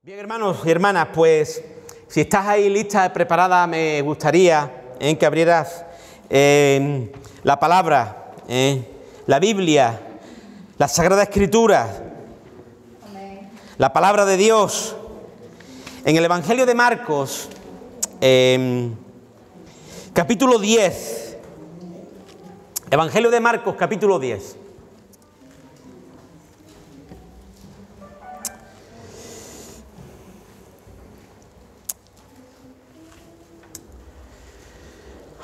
Bien, hermanos y hermanas, pues si estás ahí lista, preparada, me gustaría que abrieras la palabra, la Biblia, la Sagrada Escritura, la palabra de Dios. En el Evangelio de Marcos, capítulo 10. Evangelio de Marcos, capítulo 10.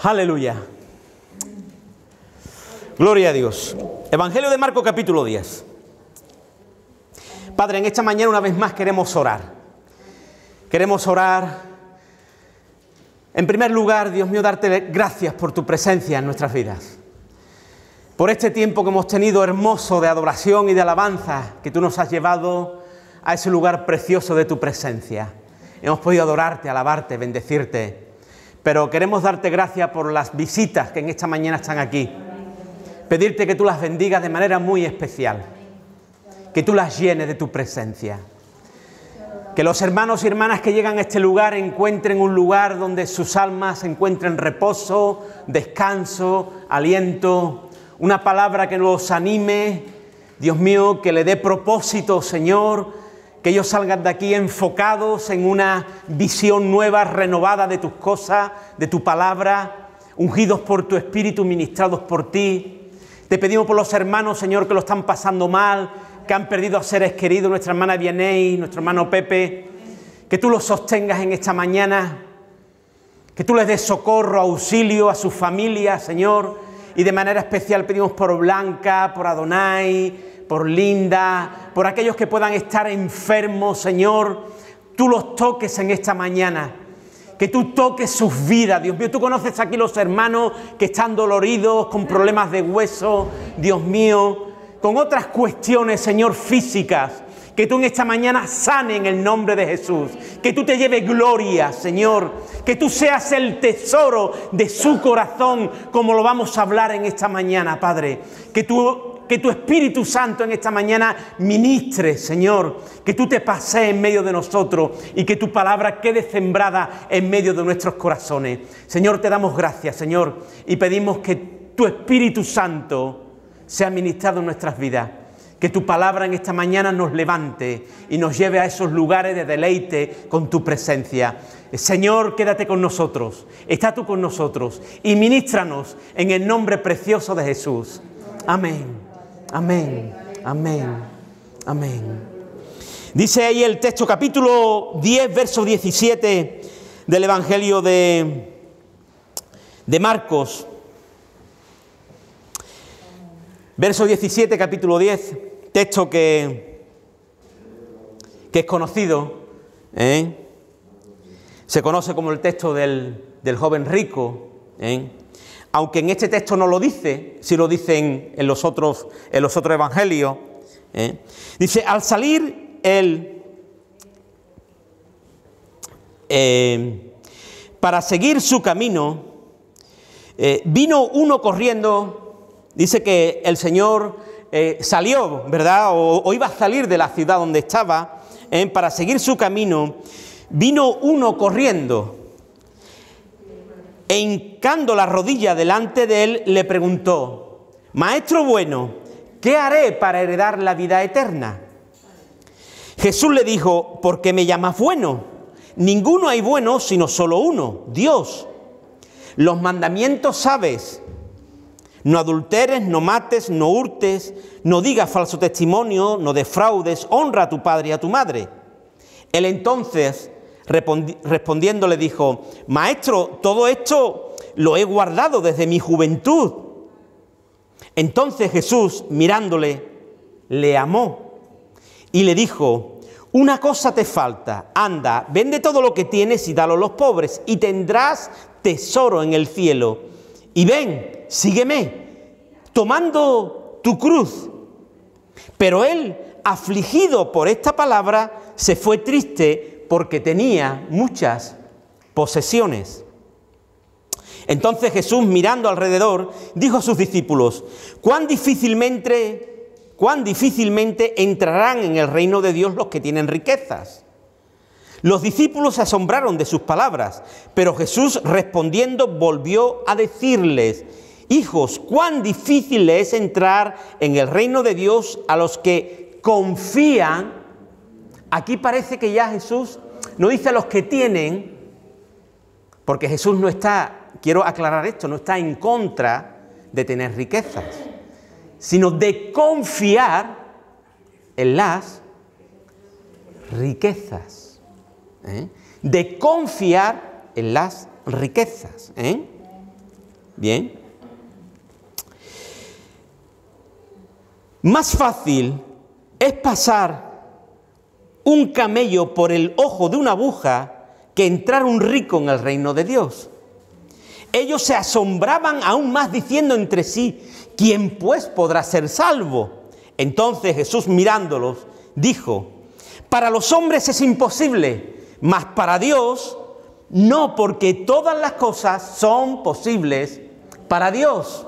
Aleluya. Gloria a Dios. Evangelio de Marcos, capítulo 10. Padre, en esta mañana una vez más queremos orar. Queremos orar. En primer lugar, Dios mío, darte gracias por tu presencia en nuestras vidas. Por este tiempo que hemos tenido hermoso de adoración y de alabanza, que tú nos has llevado a ese lugar precioso de tu presencia. Hemos podido adorarte, alabarte, bendecirte. Pero queremos darte gracias por las visitas que en esta mañana están aquí. Pedirte que tú las bendigas de manera muy especial. Que tú las llenes de tu presencia. Que los hermanos y hermanas que llegan a este lugar encuentren un lugar donde sus almas encuentren reposo, descanso, aliento. Una palabra que los anime, Dios mío, que le dé propósito, Señor. Que ellos salgan de aquí enfocados en una visión nueva, renovada de tus cosas, de tu palabra, ungidos por tu Espíritu, ministrados por ti. Te pedimos por los hermanos, Señor, que lo están pasando mal, que han perdido a seres queridos, nuestra hermana Vianey, nuestro hermano Pepe, que tú los sostengas en esta mañana, que tú les des socorro, auxilio a sus familias, Señor, y de manera especial pedimos por Blanca, por Adonai, por Linda, por aquellos que puedan estar enfermos, Señor, tú los toques en esta mañana, que tú toques sus vidas, Dios mío. Tú conoces aquí los hermanos que están doloridos, con problemas de hueso, Dios mío, con otras cuestiones, Señor, físicas, que tú en esta mañana sane en el nombre de Jesús, que tú te lleves gloria, Señor, que tú seas el tesoro de su corazón, como lo vamos a hablar en esta mañana, Padre, que tu Espíritu Santo en esta mañana ministre, Señor, que tú te pasees en medio de nosotros y que tu palabra quede sembrada en medio de nuestros corazones. Señor, te damos gracias, Señor, y pedimos que tu Espíritu Santo sea ministrado en nuestras vidas. Que tu palabra en esta mañana nos levante y nos lleve a esos lugares de deleite con tu presencia. Señor, quédate con nosotros, está tú con nosotros y ministranos en el nombre precioso de Jesús. Amén. Amén, amén, amén. Dice ahí el texto, capítulo 10, verso 17 del Evangelio de Marcos. Verso 17, capítulo 10, texto que es conocido, se conoce como el texto del joven rico, aunque en este texto no lo dice, sí lo dicen en los otros evangelios. Dice, al salir él para seguir su camino, vino uno corriendo. Dice que el Señor salió, ¿verdad? O iba a salir de la ciudad donde estaba para seguir su camino. Vino uno corriendo. E hincando la rodilla delante de él, le preguntó: Maestro bueno, ¿qué haré para heredar la vida eterna? Jesús le dijo: ¿por qué me llamas bueno? Ninguno hay bueno sino solo uno, Dios. Los mandamientos sabes: no adulteres, no mates, no hurtes, no digas falso testimonio, no defraudes, honra a tu padre y a tu madre. Él entonces, respondiendo, le dijo: Maestro, todo esto lo he guardado desde mi juventud. Entonces Jesús, mirándole, le amó y le dijo: una cosa te falta, anda, vende todo lo que tienes y dalo a los pobres, y tendrás tesoro en el cielo. Y ven, sígueme, tomando tu cruz. Pero él, afligido por esta palabra, se fue triste, porque tenía muchas posesiones. Entonces Jesús, mirando alrededor, dijo a sus discípulos: cuán difícilmente entrarán en el reino de Dios los que tienen riquezas. Los discípulos se asombraron de sus palabras, pero Jesús respondiendo volvió a decirles: hijos, cuán difícil es entrar en el reino de Dios a los que confían. Aquí parece que ya Jesús no dice a los que tienen, porque Jesús no está, quiero aclarar esto, no está en contra de tener riquezas, sino de confiar en las riquezas. De confiar en las riquezas. Bien. Más fácil es pasar un camello por el ojo de una aguja que entrar un rico en el reino de Dios. Ellos se asombraban aún más diciendo entre sí: ¿quién pues podrá ser salvo? Entonces Jesús, mirándolos, dijo: para los hombres es imposible, mas para Dios no, porque todas las cosas son posibles para Dios.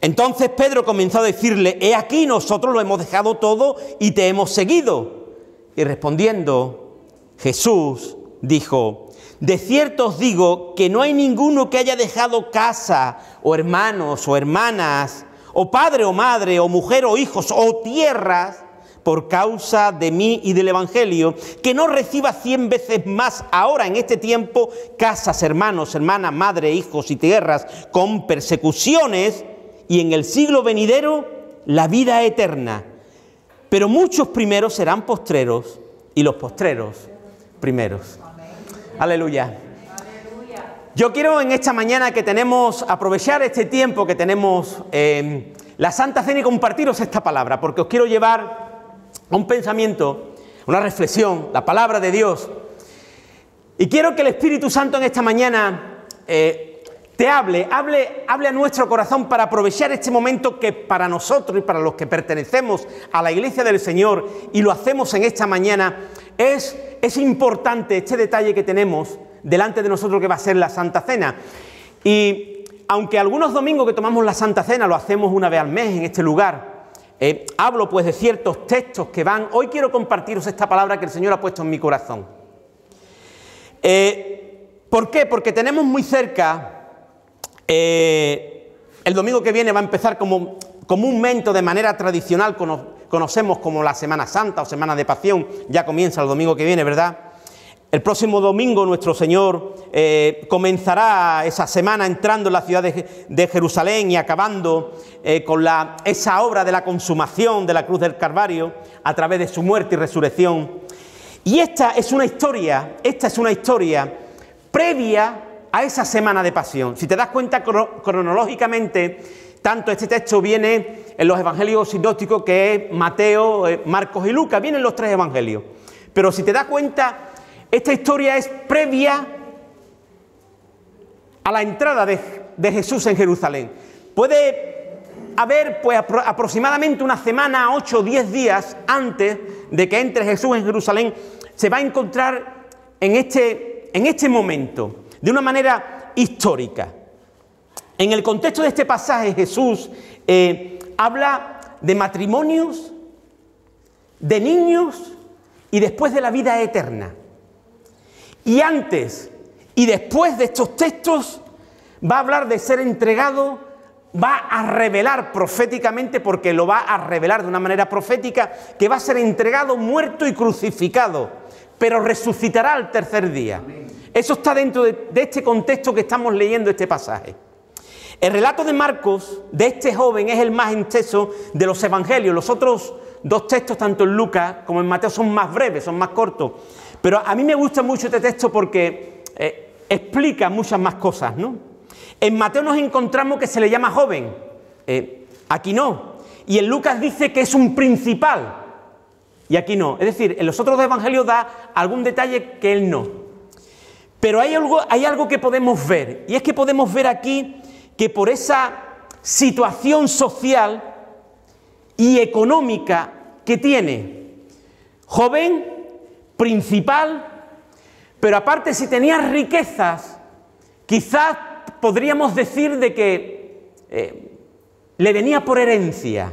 Entonces Pedro comenzó a decirle: he aquí, nosotros lo hemos dejado todo y te hemos seguido. Y respondiendo Jesús dijo: de cierto os digo que no hay ninguno que haya dejado casa, o hermanos, o hermanas, o padre o madre, o mujer o hijos, o tierras, por causa de mí y del Evangelio, que no reciba 100 veces más ahora en este tiempo casas, hermanos, hermanas, madre, hijos y tierras, con persecuciones, y en el siglo venidero la vida eterna. Pero muchos primeros serán postreros, y los postreros primeros. Aleluya. Yo quiero en esta mañana que tenemos, aprovechar este tiempo que tenemos la Santa Cena y compartiros esta palabra, porque os quiero llevar a un pensamiento, una reflexión, la palabra de Dios. Y quiero que el Espíritu Santo en esta mañana te hable a nuestro corazón para aprovechar este momento que para nosotros y para los que pertenecemos a la Iglesia del Señor y lo hacemos en esta mañana, es importante este detalle que tenemos delante de nosotros que va a ser la Santa Cena. Y aunque algunos domingos que tomamos la Santa Cena lo hacemos una vez al mes en este lugar, hablo pues de ciertos textos que van. Hoy quiero compartiros esta palabra que el Señor ha puesto en mi corazón. ¿Por qué? Porque tenemos muy cerca, el domingo que viene va a empezar como comúnmente de manera tradicional conocemos como la Semana Santa o Semana de Pasión. Ya comienza el domingo que viene, ¿verdad? El próximo domingo nuestro Señor comenzará esa semana entrando en la ciudad de Jerusalén y acabando con esa obra de la consumación de la cruz del Calvario a través de su muerte y resurrección. Y esta es una historia previa a esa semana de pasión. Si te das cuenta cronológicamente, tanto este texto viene en los evangelios sinópticos, que es Mateo, Marcos y Lucas, vienen los tres evangelios. Pero si te das cuenta, esta historia es previa a la entrada de Jesús en Jerusalén. Puede haber pues aproximadamente una semana, 8 o 10 días antes de que entre Jesús en Jerusalén, se va a encontrar en este momento, de una manera histórica. En el contexto de este pasaje, Jesús habla de matrimonios, de niños y después de la vida eterna. Y antes y después de estos textos va a hablar de ser entregado, va a revelar proféticamente, porque lo va a revelar de una manera profética, que va a ser entregado, muerto y crucificado, pero resucitará al tercer día. Eso está dentro de este contexto que estamos leyendo este pasaje. El relato de Marcos, de este joven, es el más extenso de los evangelios. Los otros dos textos, tanto en Lucas como en Mateo, son más breves, son más cortos. Pero a mí me gusta mucho este texto porque explica muchas más cosas, ¿no? En Mateo nos encontramos que se le llama joven, aquí no. Y en Lucas dice que es un principal, y aquí no. Es decir, en los otros evangelios da algún detalle que él no. Pero hay algo que podemos ver, y es que podemos ver aquí que por esa situación social y económica que tiene, joven, principal, pero aparte si tenía riquezas, quizás podríamos decir de que le venía por herencia,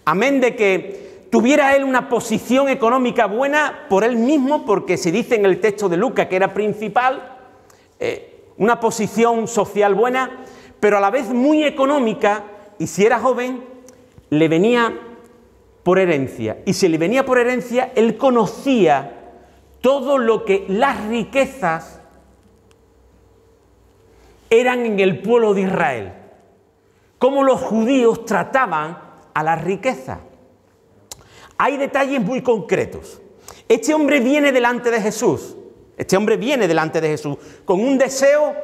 amén de que tuviera él una posición económica buena por él mismo, porque se dice en el texto de Lucas que era principal, una posición social buena, pero a la vez muy económica, y si era joven, le venía por herencia. Y si le venía por herencia, él conocía todo lo que las riquezas eran en el pueblo de Israel, cómo los judíos trataban a la riqueza. Hay detalles muy concretos. Este hombre viene delante de Jesús, con un deseo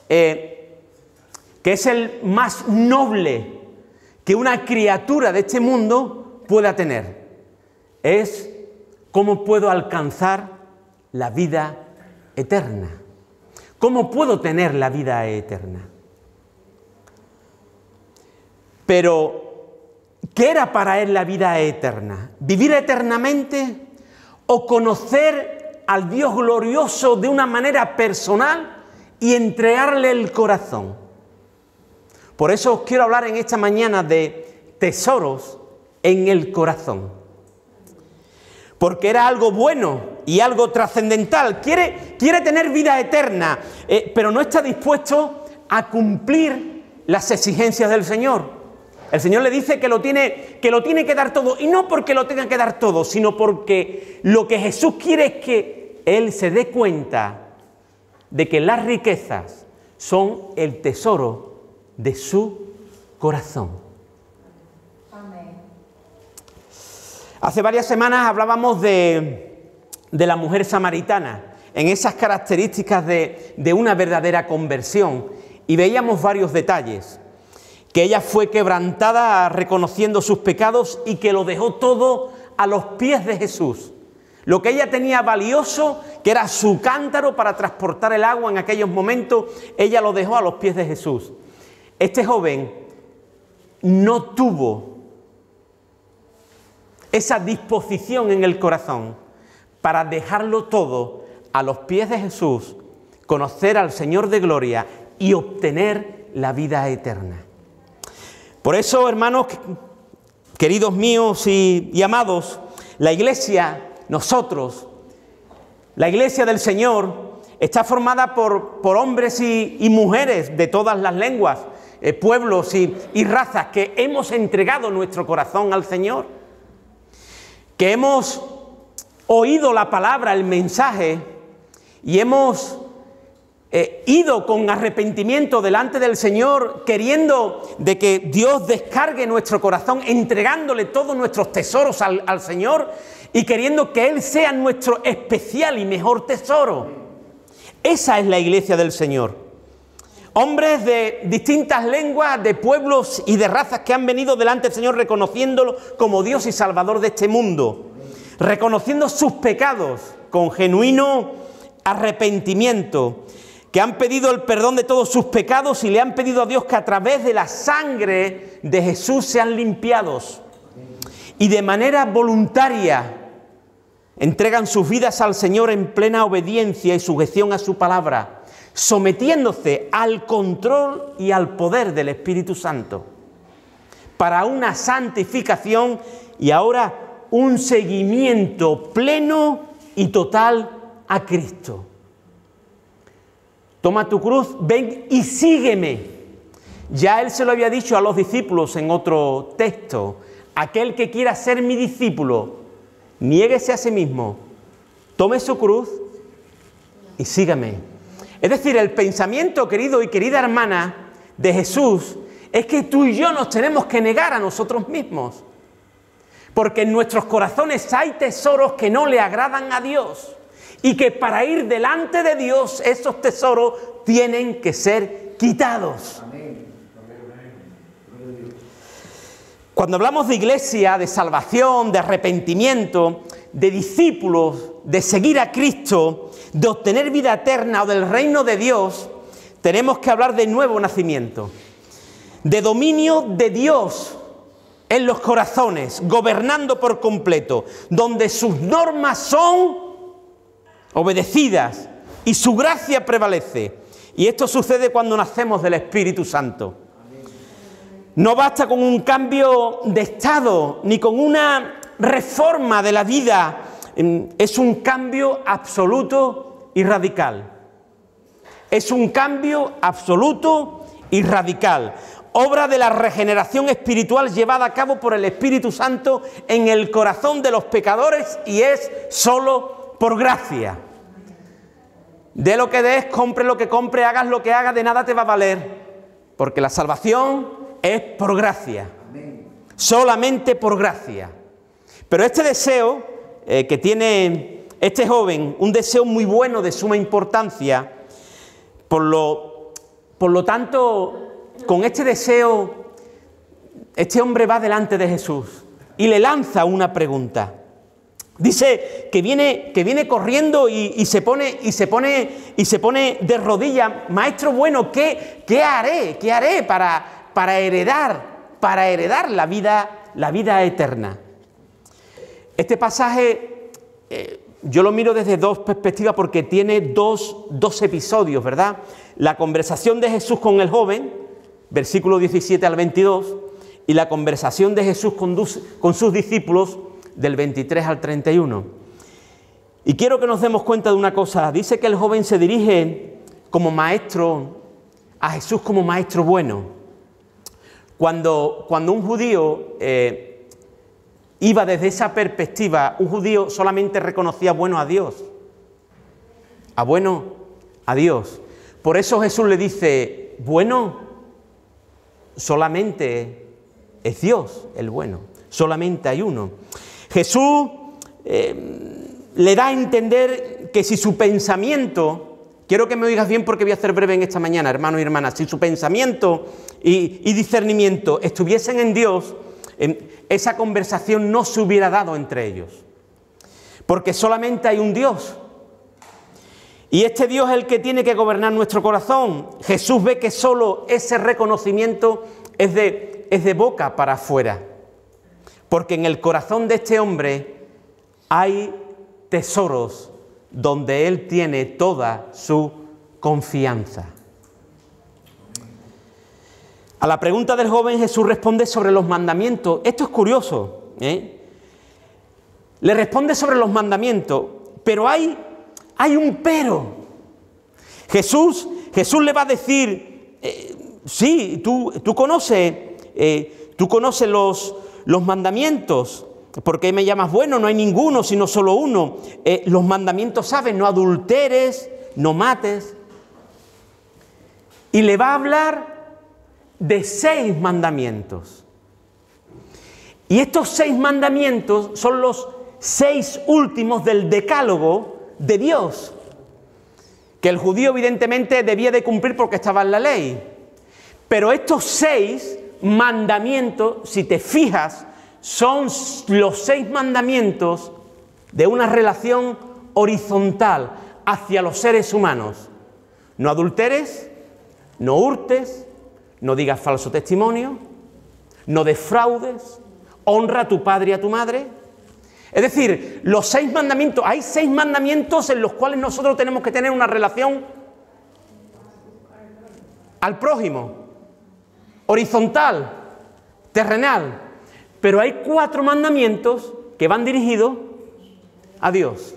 que es el más noble que una criatura de este mundo pueda tener. Es cómo puedo alcanzar la vida eterna. ¿Cómo puedo tener la vida eterna? Pero, ¿qué era para él la vida eterna? ¿Vivir eternamente o conocer al Dios glorioso de una manera personal y entregarle el corazón? Por eso os quiero hablar en esta mañana de tesoros en el corazón. Porque era algo bueno y algo trascendental. Quiere tener vida eterna, pero no está dispuesto a cumplir las exigencias del Señor. El Señor le dice que lo tiene que dar todo, y no porque lo tenga que dar todo, sino porque lo que Jesús quiere es que él se dé cuenta de que las riquezas son el tesoro de su corazón. Amén. Hace varias semanas hablábamos de la mujer samaritana, en esas características de una verdadera conversión, y veíamos varios detalles. Que ella fue quebrantada reconociendo sus pecados y que lo dejó todo a los pies de Jesús. Lo que ella tenía valioso, que era su cántaro para transportar el agua en aquellos momentos, ella lo dejó a los pies de Jesús. Este joven no tuvo esa disposición en el corazón para dejarlo todo a los pies de Jesús, conocer al Señor de gloria y obtener la vida eterna. Por eso, hermanos, queridos míos y amados, la iglesia, nosotros, la iglesia del Señor, está formada por hombres y mujeres de todas las lenguas, pueblos y razas, que hemos entregado nuestro corazón al Señor, que hemos oído la palabra, el mensaje, y hemos ido con arrepentimiento delante del Señor, queriendo de que Dios descargue nuestro corazón, entregándole todos nuestros tesoros al Señor y queriendo que Él sea nuestro especial y mejor tesoro. Esa es la iglesia del Señor. Hombres de distintas lenguas, de pueblos y de razas que han venido delante del Señor reconociéndolo como Dios y Salvador de este mundo, reconociendo sus pecados con genuino arrepentimiento, que han pedido el perdón de todos sus pecados y le han pedido a Dios que a través de la sangre de Jesús sean limpiados. Y de manera voluntaria entregan sus vidas al Señor en plena obediencia y sujeción a su palabra, sometiéndose al control y al poder del Espíritu Santo, para una santificación y ahora un seguimiento pleno y total a Cristo. Toma tu cruz, ven y sígueme. Ya Él se lo había dicho a los discípulos en otro texto. Aquel que quiera ser mi discípulo, niéguese a sí mismo, tome su cruz y sígame. Es decir, el pensamiento, querido y querida hermana, de Jesús es que tú y yo nos tenemos que negar a nosotros mismos. Porque en nuestros corazones hay tesoros que no le agradan a Dios. Y que para ir delante de Dios, esos tesoros tienen que ser quitados. Amén. Cuando hablamos de iglesia, de salvación, de arrepentimiento, de discípulos, de seguir a Cristo, de obtener vida eterna o del reino de Dios, tenemos que hablar de nuevo nacimiento, de dominio de Dios en los corazones, gobernando por completo, donde sus normas son obedecidas y su gracia prevalece. Y esto sucede cuando nacemos del Espíritu Santo. No basta con un cambio de estado, ni con una reforma de la vida, es un cambio absoluto y radical. Es un cambio absoluto y radical. Obra de la regeneración espiritual llevada a cabo por el Espíritu Santo en el corazón de los pecadores, y es solo por gracia. De lo que des, compre lo que compre, hagas lo que hagas, de nada te va a valer, porque la salvación es por gracia. Solamente por gracia. Pero este deseo que tiene este joven, un deseo muy bueno, de suma importancia, por lo tanto, con este deseo, este hombre va delante de Jesús y le lanza una pregunta. Dice que viene corriendo y se pone de rodillas. Maestro bueno, ¿qué haré para heredar la vida eterna? Este pasaje yo lo miro desde dos perspectivas, porque tiene dos episodios, ¿verdad? La conversación de Jesús con el joven, versículo 17 al 22, y la conversación de Jesús con sus discípulos, del 23 al 31. Y quiero que nos demos cuenta de una cosa. Dice que el joven se dirige como maestro a Jesús, como maestro bueno. Cuando un judío iba desde esa perspectiva, un judío solamente reconocía bueno a Dios. Bueno a Dios. Por eso Jesús le dice, bueno, solamente es Dios el bueno. Solamente hay uno. Jesús le da a entender que si su pensamiento, quiero que me oigas bien porque voy a ser breve en esta mañana, hermanos y hermanas, si su pensamiento y discernimiento estuviesen en Dios, esa conversación no se hubiera dado entre ellos. Porque solamente hay un Dios. Y este Dios es el que tiene que gobernar nuestro corazón. Jesús ve que solo ese reconocimiento es de boca para afuera. Porque en el corazón de este hombre hay tesoros donde él tiene toda su confianza. A la pregunta del joven, Jesús responde sobre los mandamientos. Esto es curioso, Le responde sobre los mandamientos, pero hay un pero. Jesús le va a decir, sí, tú conoces los mandamientos. ¿Por qué me llamas bueno? No hay ninguno, sino solo uno. Los mandamientos, ¿sabes? No adulteres, no mates. Y le va a hablar de 6 mandamientos. Y estos 6 mandamientos son los 6 últimos del decálogo de Dios, que el judío evidentemente debía de cumplir porque estaba en la ley. Pero estos 6 mandamientos, si te fijas, son los 6 mandamientos de una relación horizontal hacia los seres humanos. No adulteres, no hurtes, no digas falso testimonio, no defraudes, honra a tu padre y a tu madre. Es decir, los 6 mandamientos, hay 6 mandamientos en los cuales nosotros tenemos que tener una relación al prójimo, horizontal, terrenal. Pero hay 4 mandamientos que van dirigidos a Dios.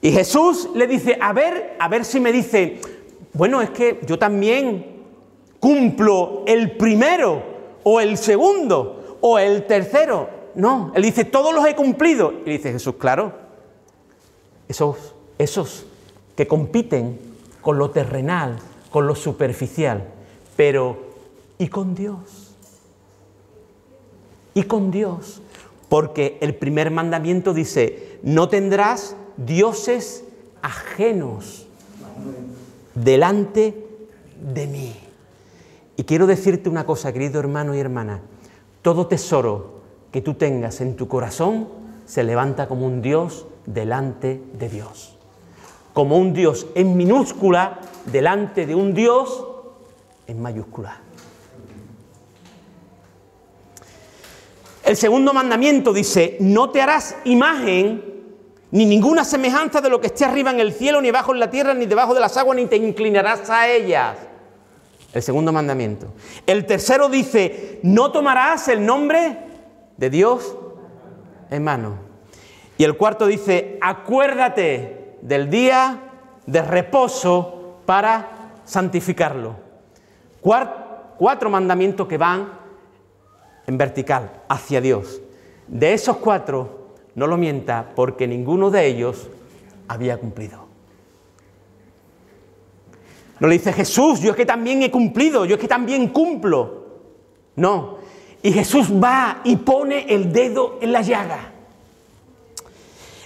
Y Jesús le dice, a ver si me dice, bueno, es que yo también cumplo el primero, o el segundo, o el tercero. No, él dice, todos los he cumplido. Y dice Jesús, claro, esos que compiten con lo terrenal, con lo superficial. Pero, ¿y con Dios? ¿Y con Dios? Porque el primer mandamiento dice, no tendrás dioses ajenos delante de mí. Y quiero decirte una cosa, querido hermano y hermana, todo tesoro que tú tengas en tu corazón se levanta como un Dios delante de Dios. Como un Dios en minúscula delante de un Dios en mayúscula. El segundo mandamiento dice, no te harás imagen ni ninguna semejanza de lo que esté arriba en el cielo, ni abajo en la tierra, ni debajo de las aguas, ni te inclinarás a ellas. El segundo mandamiento. El tercero dice, no tomarás el nombre de Dios hermano. Y el cuarto dice, acuérdate del día de reposo para santificarlo. Cuatro mandamientos que van en vertical, hacia Dios. De esos 4, no lo mienta, porque ninguno de ellos había cumplido. No le dice, Jesús, yo es que también he cumplido, yo es que también cumplo. No. Y Jesús va y pone el dedo en la llaga.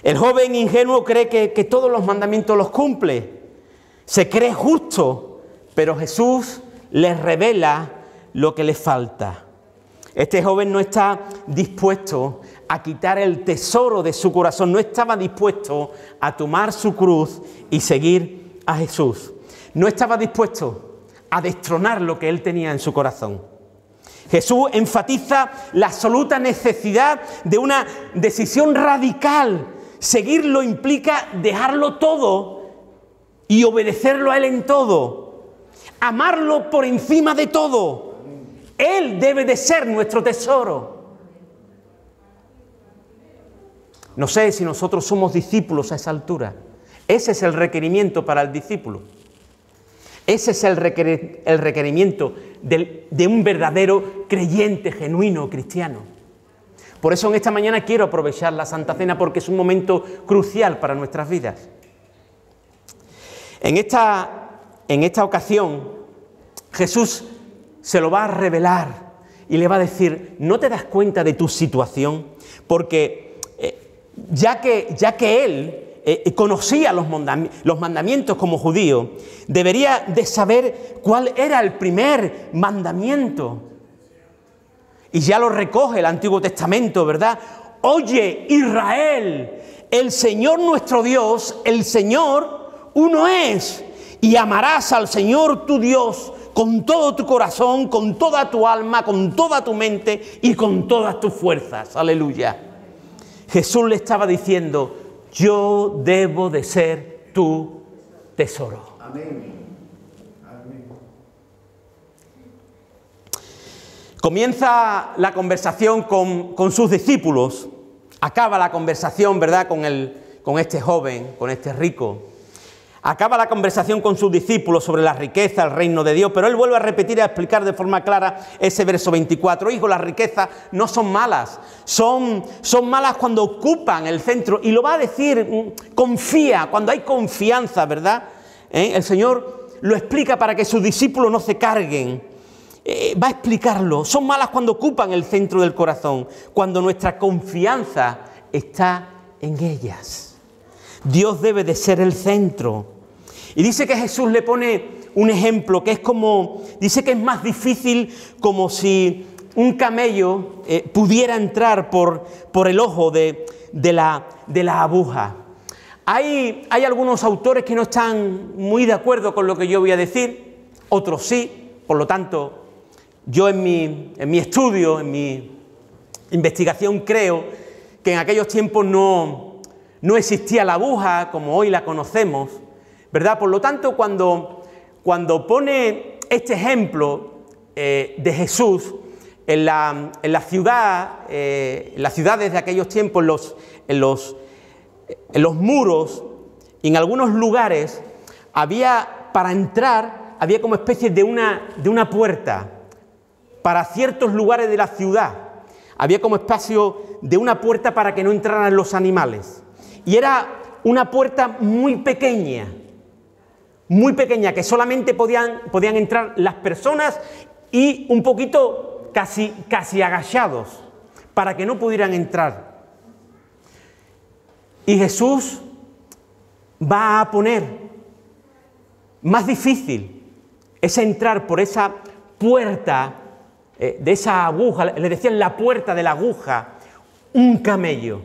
El joven ingenuo cree que todos los mandamientos los cumple. Se cree justo, pero Jesús les revela lo que les falta. Este joven no está dispuesto a quitar el tesoro de su corazón, no estaba dispuesto a tomar su cruz y seguir a Jesús. No estaba dispuesto a destronar lo que él tenía en su corazón. Jesús enfatiza la absoluta necesidad de una decisión radical. Seguirlo implica dejarlo todo y obedecerlo a él en todo. Amarlo por encima de todo. Él debe de ser nuestro tesoro. No sé si nosotros somos discípulos a esa altura. Ese es el requerimiento para el discípulo. Ese es el requerimiento de un verdadero creyente, genuino, cristiano. Por eso en esta mañana quiero aprovechar la Santa Cena, porque es un momento crucial para nuestras vidas. En esta ocasión, Jesús se lo va a revelar y le va a decir, ¿no te das cuenta de tu situación? Porque ya que él conocía los mandamientos como judío, debería de saber cuál era el primer mandamiento. Y ya lo recoge el Antiguo Testamento, ¿verdad? Oye, Israel, el Señor nuestro Dios, el Señor uno es, y amarás al Señor tu Dios con todo tu corazón, con toda tu alma, con toda tu mente y con todas tus fuerzas. Aleluya. Jesús le estaba diciendo, yo debo de ser tu tesoro. Amén. Amén. Comienza la conversación con sus discípulos. Acaba la conversación, ¿verdad?, con este joven, con este rico. Acaba la conversación con sus discípulos sobre la riqueza, el reino de Dios, pero él vuelve a repetir y a explicar de forma clara ese verso 24. Hijo, las riquezas no son malas, son malas cuando ocupan el centro. Y lo va a decir, confía, cuando hay confianza, ¿verdad? El Señor lo explica para que sus discípulos no se carguen. Va a explicarlo. Son malas cuando ocupan el centro del corazón, cuando nuestra confianza está en ellas. Dios debe de ser el centro. Y dice que Jesús le pone un ejemplo que es como, dice que es más difícil como si un camello pudiera entrar por el ojo de la aguja. Hay algunos autores que no están muy de acuerdo con lo que yo voy a decir, otros sí. Por lo tanto, yo en mi estudio, en mi investigación, creo que en aquellos tiempos no existía la aguja como hoy la conocemos, ¿verdad? Por lo tanto, cuando pone este ejemplo de Jesús en la ciudad, en las ciudades de aquellos tiempos, en los muros, y en algunos lugares para entrar había como especie de una puerta. Para ciertos lugares de la ciudad había como espacio de una puerta para que no entraran los animales. Y era una puerta muy pequeña, que solamente podían entrar las personas y un poquito casi agachados, para que no pudieran entrar. Y Jesús va a poner más difícil es entrar por esa puerta de esa aguja, le decían la puerta de la aguja, un camello,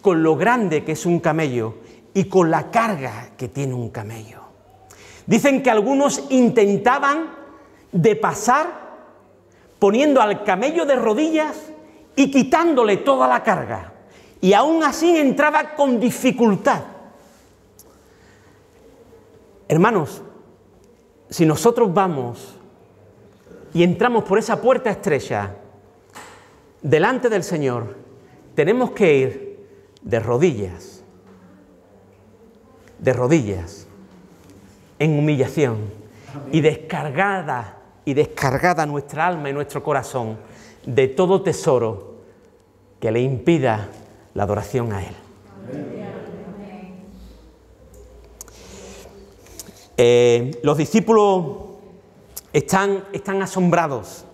con lo grande que es un camello y con la carga que tiene un camello. Dicen que algunos intentaban de pasar poniendo al camello de rodillas y quitándole toda la carga, y aún así entraba con dificultad. Hermanos, si nosotros vamos y entramos por esa puerta estrecha delante del Señor, tenemos que ir de rodillas, en humillación y descargada nuestra alma y nuestro corazón de todo tesoro que le impida la adoración a Él. Los discípulos están asombrados,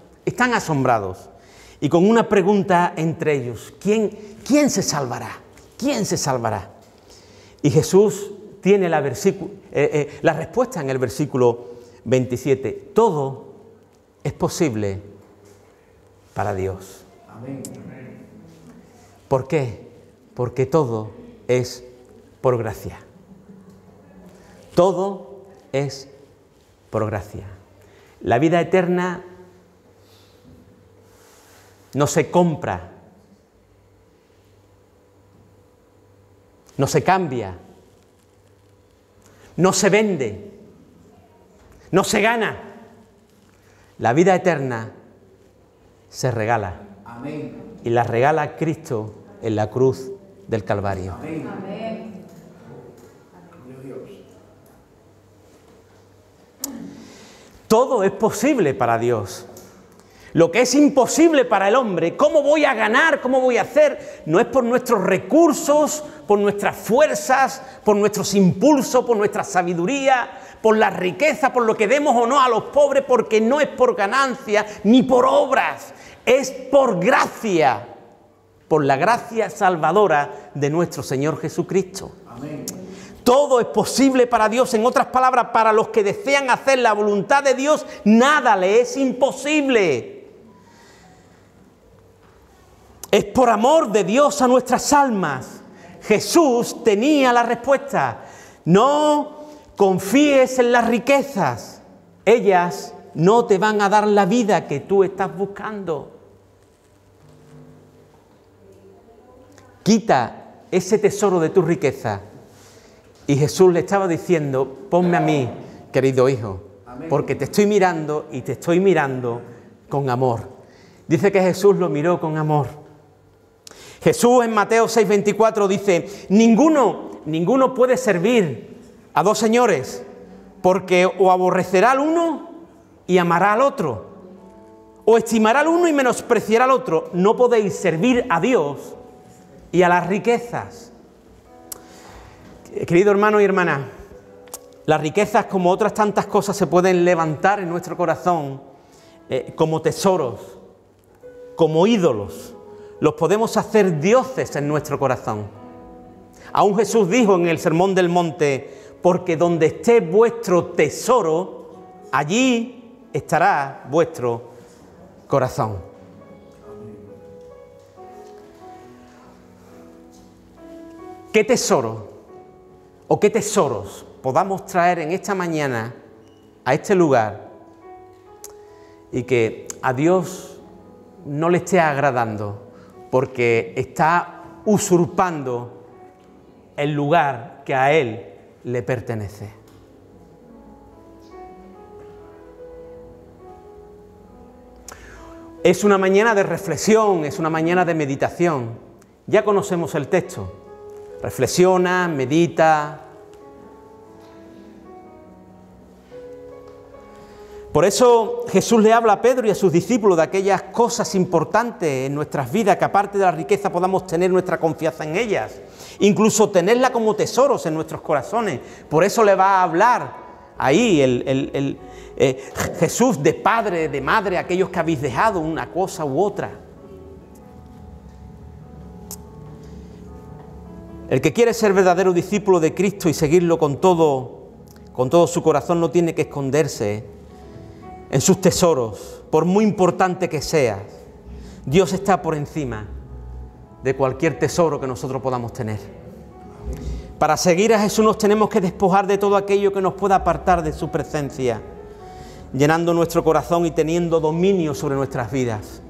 y con una pregunta entre ellos: ¿quién se salvará? ¿Quién se salvará? Y Jesús tiene la respuesta en el versículo 27. Todo es posible para Dios. Amén. ¿Por qué? Porque todo es por gracia. Todo es por gracia. La vida eterna no se compra, no se cambia, no se vende, no se gana. La vida eterna se regala. Amén. Y la regala Cristo en la cruz del Calvario. Amén. Amén. Dios. Todo es posible para Dios. Lo que es imposible para el hombre, ¿cómo voy a ganar? ¿Cómo voy a hacer? No es por nuestros recursos, por nuestras fuerzas, por nuestros impulsos, por nuestra sabiduría, por la riqueza, por lo que demos o no a los pobres, porque no es por ganancia ni por obras, es por gracia, por la gracia salvadora de nuestro Señor Jesucristo. Amén. Todo es posible para Dios. En otras palabras, para los que desean hacer la voluntad de Dios, nada le es imposible. Es por amor de Dios a nuestras almas. Jesús tenía la respuesta. No confíes en las riquezas. Ellas no te van a dar la vida que tú estás buscando. Quita ese tesoro de tu riqueza. Y Jesús le estaba diciendo: ponme a mí, querido hijo, porque te estoy mirando y te estoy mirando con amor. Dice que Jesús lo miró con amor. Jesús en Mateo 6:24 dice: ninguno puede servir a dos señores, porque o aborrecerá al uno y amará al otro, o estimará al uno y menospreciará al otro. No podéis servir a Dios y a las riquezas. Querido hermano y hermana, las riquezas, como otras tantas cosas, se pueden levantar en nuestro corazón como tesoros, como ídolos. Los podemos hacer dioses en nuestro corazón. Aún Jesús dijo en el Sermón del Monte: porque donde esté vuestro tesoro, allí estará vuestro corazón. ¿Qué tesoro o qué tesoros podamos traer en esta mañana a este lugar y que a Dios no le esté agradando, porque está usurpando el lugar que a Él le pertenece? Es una mañana de reflexión, es una mañana de meditación. Ya conocemos el texto. Reflexiona, medita. Por eso Jesús le habla a Pedro y a sus discípulos de aquellas cosas importantes en nuestras vidas, que aparte de la riqueza podamos tener nuestra confianza en ellas, incluso tenerla como tesoros en nuestros corazones. Por eso le va a hablar ahí Jesús de padre, de madre, aquellos que habéis dejado una cosa u otra. El que quiere ser verdadero discípulo de Cristo y seguirlo con todo su corazón no tiene que esconderse en sus tesoros, por muy importante que sea. Dios está por encima de cualquier tesoro que nosotros podamos tener. Para seguir a Jesús nos tenemos que despojar de todo aquello que nos pueda apartar de su presencia, llenando nuestro corazón y teniendo dominio sobre nuestras vidas.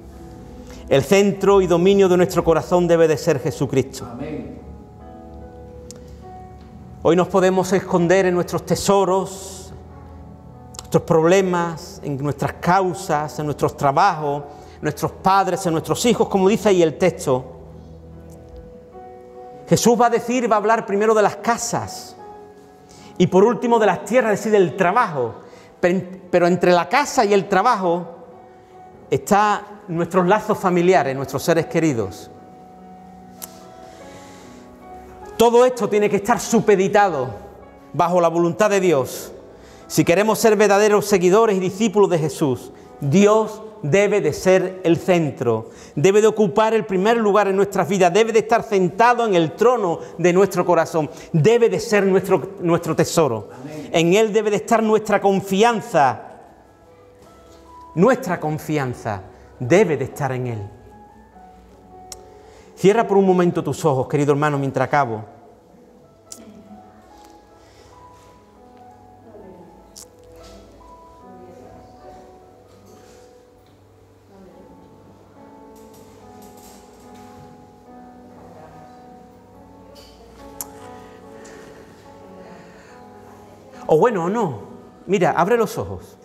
El centro y dominio de nuestro corazón debe de ser Jesucristo. Amén. Hoy nos podemos esconder en nuestros tesoros, nuestros problemas, en nuestras causas, en nuestros trabajos, en nuestros padres, en nuestros hijos, como dice ahí el texto. Jesús va a hablar primero de las casas y por último de las tierras, es decir, del trabajo. Pero entre la casa y el trabajo están nuestros lazos familiares, nuestros seres queridos. Todo esto tiene que estar supeditado bajo la voluntad de Dios. Si queremos ser verdaderos seguidores y discípulos de Jesús, Dios debe de ser el centro, debe de ocupar el primer lugar en nuestras vidas, debe de estar sentado en el trono de nuestro corazón, debe de ser nuestro tesoro. Amén. En Él debe de estar nuestra confianza debe de estar en Él. Cierra por un momento tus ojos, querido hermano, mientras acabo. O bueno, o no. Mira, abre los ojos.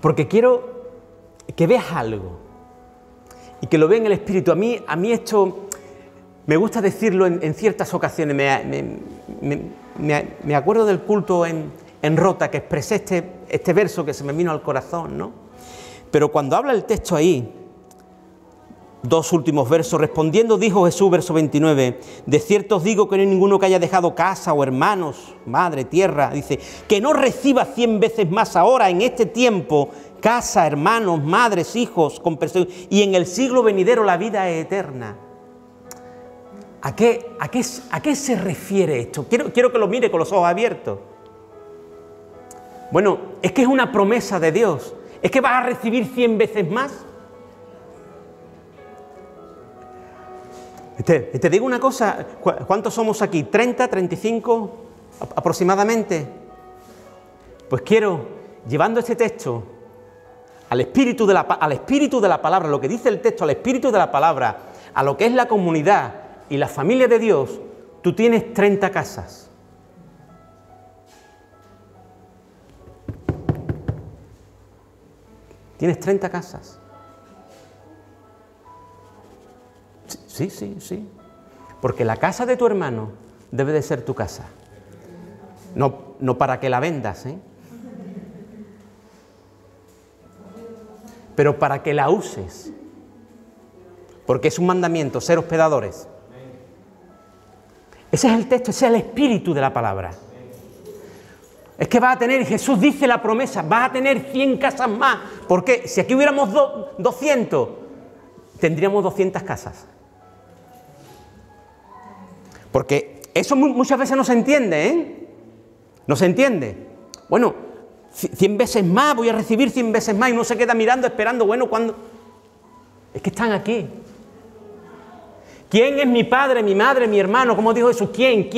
Porque quiero que veas algo y que lo veas en el Espíritu. A mí esto me gusta decirlo en ciertas ocasiones. Me acuerdo del culto en Rota, que expresé este verso que se me vino al corazón, ¿no? Pero cuando habla el texto ahí, dos últimos versos, respondiendo dijo Jesús, verso 29, de cierto os digo que no hay ninguno que haya dejado casa o hermanos, madre, tierra, dice, que no reciba 100 veces más ahora en este tiempo, casa, hermanos, madres, hijos, con persecución, y en el siglo venidero la vida eterna. ¿A qué se refiere esto? Quiero que lo mire con los ojos abiertos. Bueno, es que es una promesa de Dios. ¿Es que vas a recibir 100 veces más? Te digo una cosa, ¿cuántos somos aquí? ¿30, 35 aproximadamente? Pues quiero, llevando este texto al espíritu de la palabra, lo que dice el texto, al espíritu de la palabra, a lo que es la comunidad y la familia de Dios, tú tienes 30 casas. Tienes 30 casas. Sí. Porque la casa de tu hermano debe de ser tu casa. No para que la vendas, ¿eh? Pero para que la uses. Porque es un mandamiento, ser hospedadores. Ese es el texto, ese es el espíritu de la palabra. Es que vas a tener, Jesús dice la promesa, vas a tener 100 casas más. Porque si aquí hubiéramos 200, tendríamos 200 casas. Porque eso muchas veces no se entiende, ¿eh? No se entiende. Bueno, 100 veces más, voy a recibir 100 veces más, y uno se queda mirando, esperando, bueno, ¿cuándo? Es que están aquí. ¿Quién es mi padre, mi madre, mi hermano? ¿Cómo dijo Jesús? ¿Quién?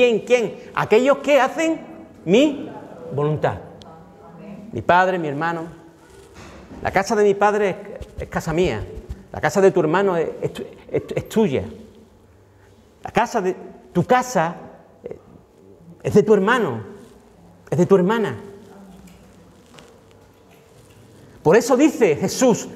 Aquellos que hacen mi voluntad. Mi padre, mi hermano. La casa de mi padre es casa mía. La casa de tu hermano es tuya. Tu casa es de tu hermano, es de tu hermana. Por eso dice Jesús,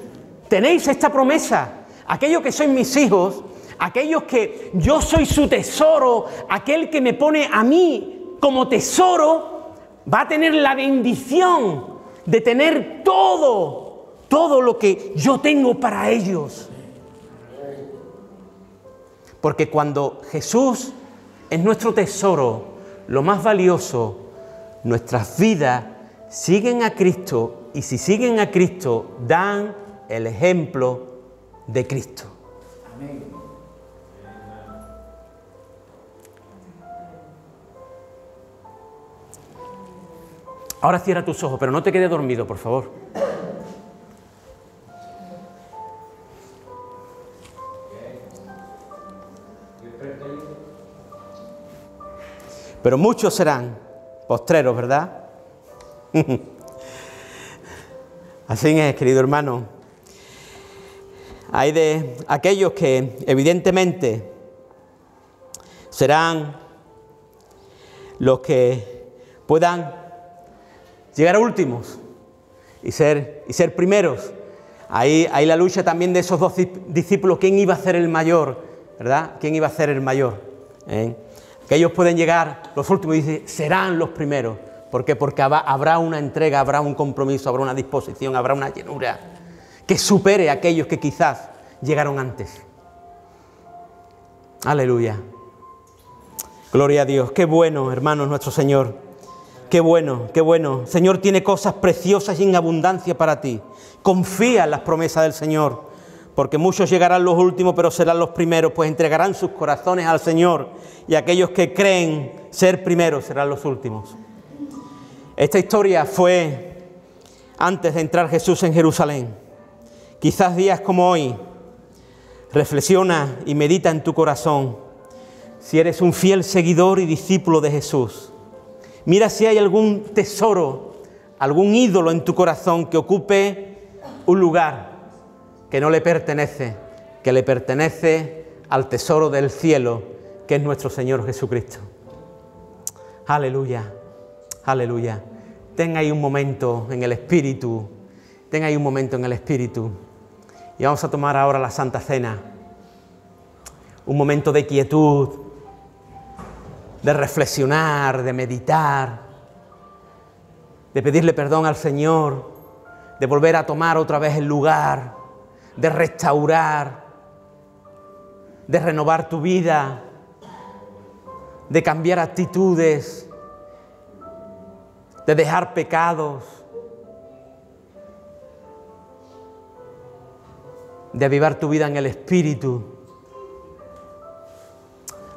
tenéis esta promesa, aquellos que sois mis hijos, aquellos que yo soy su tesoro, aquel que me pone a mí como tesoro, va a tener la bendición de tener todo lo que yo tengo para ellos. Porque cuando Jesús es nuestro tesoro, lo más valioso, nuestras vidas siguen a Cristo, y si siguen a Cristo, dan el ejemplo de Cristo. Amén. Ahora cierra tus ojos, pero no te quedes dormido, por favor. Pero muchos serán postreros, ¿verdad? Así es, querido hermano. Hay de aquellos que evidentemente serán los que puedan llegar a últimos y ser primeros. Ahí la lucha también de esos dos discípulos, ¿quién iba a ser el mayor? ¿Verdad? ¿Quién iba a ser el mayor? Que ellos pueden llegar, los últimos, y dice, serán los primeros. ¿Por qué? Porque habrá una entrega, habrá un compromiso, habrá una disposición, habrá una llenura que supere a aquellos que quizás llegaron antes. Aleluya. Gloria a Dios. Qué bueno, hermanos, nuestro Señor. Qué bueno, qué bueno. Señor tiene cosas preciosas y en abundancia para ti. Confía en las promesas del Señor, porque muchos llegarán los últimos, pero serán los primeros, pues entregarán sus corazones al Señor, y aquellos que creen ser primeros serán los últimos. Esta historia fue antes de entrar Jesús en Jerusalén. Quizás días como hoy, reflexiona y medita en tu corazón si eres un fiel seguidor y discípulo de Jesús. Mira si hay algún tesoro, algún ídolo en tu corazón que ocupe un lugar que no le pertenece, que le pertenece al tesoro del cielo, que es nuestro Señor Jesucristo. Aleluya, aleluya. Ten ahí un momento en el Espíritu, ten ahí un momento en el Espíritu. Y vamos a tomar ahora la Santa Cena. Un momento de quietud, de reflexionar, de meditar, de pedirle perdón al Señor, de volver a tomar otra vez el lugar, de restaurar, de renovar tu vida, de cambiar actitudes, de dejar pecados, de avivar tu vida en el Espíritu.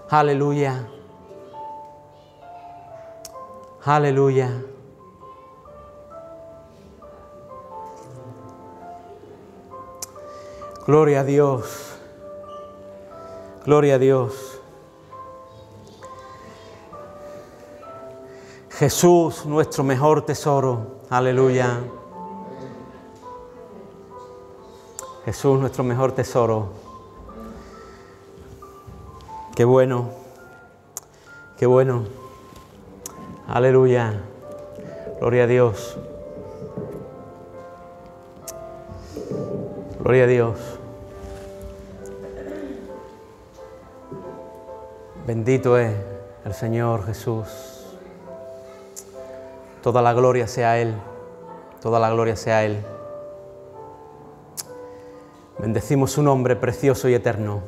Aleluya. Aleluya. Gloria a Dios. Gloria a Dios. Jesús, nuestro mejor tesoro. Aleluya. Jesús, nuestro mejor tesoro. Qué bueno. Qué bueno. Aleluya. Gloria a Dios. Gloria a Dios. Bendito es el Señor Jesús. Toda la gloria sea a Él. Toda la gloria sea a Él. Bendecimos su nombre precioso y eterno.